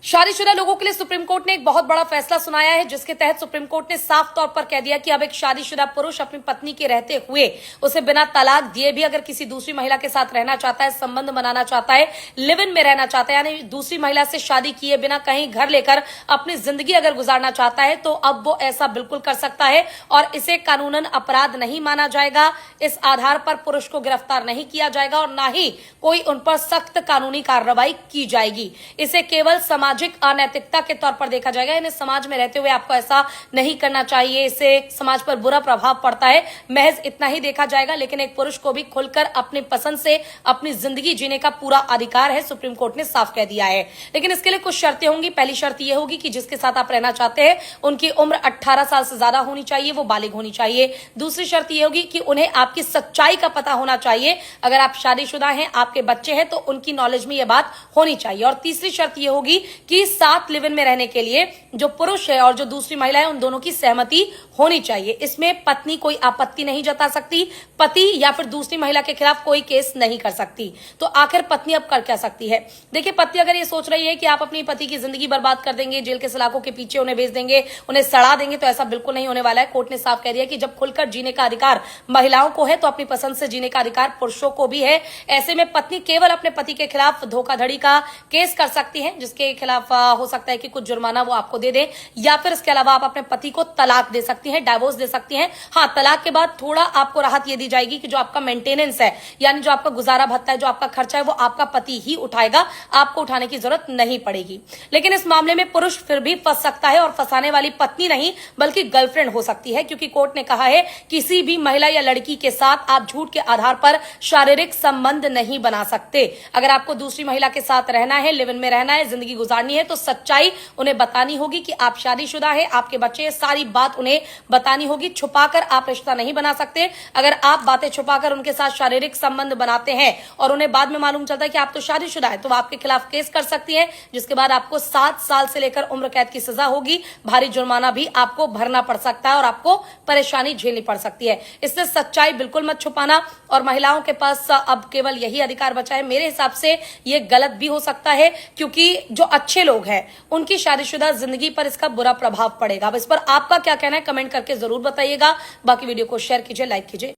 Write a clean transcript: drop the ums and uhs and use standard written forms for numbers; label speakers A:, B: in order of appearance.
A: शादीशुदा लोगों के लिए सुप्रीम कोर्ट ने एक बहुत बड़ा फैसला सुनाया है, जिसके तहत सुप्रीम कोर्ट ने साफ तौर पर कह दिया कि अब एक शादीशुदा पुरुष अपनी पत्नी के रहते हुए उसे बिना तलाक दिए भी अगर किसी दूसरी महिला के साथ रहना चाहता है, संबंध बनाना चाहता है, लिव इन में रहना चाहता है, यानी दूसरी महिला से शादी किए बिना कहीं घर लेकर अपनी जिंदगी अगर गुजारना चाहता है तो अब वो ऐसा बिल्कुल कर सकता है और इसे कानूनन अपराध नहीं माना जाएगा। इस आधार पर पुरुष को गिरफ्तार नहीं किया जाएगा और न ही कोई उन पर सख्त कानूनी कार्रवाई की जाएगी। इसे केवल सामाजिक अनैतिकता के तौर पर देखा जाएगा, यानी समाज में रहते हुए आपको ऐसा नहीं करना चाहिए, इससे समाज पर बुरा प्रभाव पड़ता है, महज इतना ही देखा जाएगा। लेकिन एक पुरुष को भी खुलकर अपनी पसंद से अपनी जिंदगी जीने का पूरा अधिकार है, सुप्रीम कोर्ट ने साफ कह दिया है। लेकिन इसके लिए कुछ शर्तें होंगी। पहली शर्त यह होगी कि जिसके साथ आप रहना चाहते हैं उनकी उम्र 18 साल से ज्यादा होनी चाहिए, वो बालिग होनी चाहिए। दूसरी शर्त यह होगी कि उन्हें आपकी सच्चाई का पता होना चाहिए, अगर आप शादीशुदा हैं, आपके बच्चे हैं तो उनकी नॉलेज में यह बात होनी चाहिए। और तीसरी शर्त यह होगी कि साथ लिव इन में रहने के लिए जो पुरुष है और जो दूसरी महिला है उन दोनों की सहमति होनी चाहिए। इसमें पत्नी कोई आपत्ति नहीं जता सकती, पति या फिर दूसरी महिला के खिलाफ कोई केस नहीं कर सकती। तो आखिर पत्नी अब कर क्या सकती है? देखिए, पत्नी अगर ये सोच रही है कि आप अपनी पति की जिंदगी बर्बाद कर देंगे, जेल के सलाखों के पीछे उन्हें भेज देंगे, उन्हें सड़ा देंगे, तो ऐसा बिल्कुल नहीं होने वाला है। कोर्ट ने साफ कह दिया कि जब खुलकर जीने का अधिकार महिलाओं को है तो अपनी पसंद से जीने का अधिकार पुरुषों को भी है। ऐसे में पत्नी केवल अपने पति के खिलाफ धोखाधड़ी का केस कर सकती है, जिसके खिलाफ हो सकता है कि कुछ जुर्माना वो आपको दे दे, या फिर इसके अलावा आप अपने पति को तलाक दे सकती हैं, डाइवोर्स दे सकती हैं। हाँ, तलाक के बाद थोड़ा आपको राहत ये दी जाएगी कि जो आपका मेंटेनेंस है, यानी जो आपका गुजारा भत्ता है, जो आपका खर्चा है, वो आपका पति ही उठाएगा, आपको उठाने की जरूरत नहीं पड़ेगी। लेकिन इस मामले में पुरुष फिर भी फंस सकता है और फंसाने वाली पत्नी नहीं बल्कि गर्लफ्रेंड हो सकती है, क्योंकि कोर्ट ने कहा है किसी भी महिला या लड़की के साथ आप झूठ के आधार पर शारीरिक संबंध नहीं बना सकते। अगर आपको दूसरी महिला के साथ रहना है, लिव इन में रहना है, जिंदगी गुजारनी है, तो सच्चाई उन्हें बतानी होगी कि आप शादीशुदा है, आपके बच्चे हैं, सारी बात उन्हें बतानी होगी। छुपाकर आप रिश्ता नहीं बना सकते। अगर आप बातें छुपाकर उनके साथ शारीरिक संबंध बनाते हैं और उन्हें बाद में मालूम चलता है कि आप तो शादीशुदा है, तो आपके खिलाफ केस कर सकती है, जिसके बाद आपको 7 साल से लेकर उम्र कैद की सजा होगी, भारी जुर्माना भी आपको भरना पड़ सकता है और आपको परेशानी झेलनी पड़ सकती है। इससे सच्चाई बिल्कुल मत छुपाना। और महिलाओं के पास अब केवल यही अधिकार बचा है। मेरे हिसाब से ये गलत भी हो सकता है, क्योंकि जो अच्छे लोग हैं उनकी शादीशुदा जिंदगी पर इसका बुरा प्रभाव पड़ेगा। अब इस पर आपका क्या कहना है, कमेंट करके जरूर बताइएगा। बाकी वीडियो को शेयर कीजिए, लाइक कीजिए।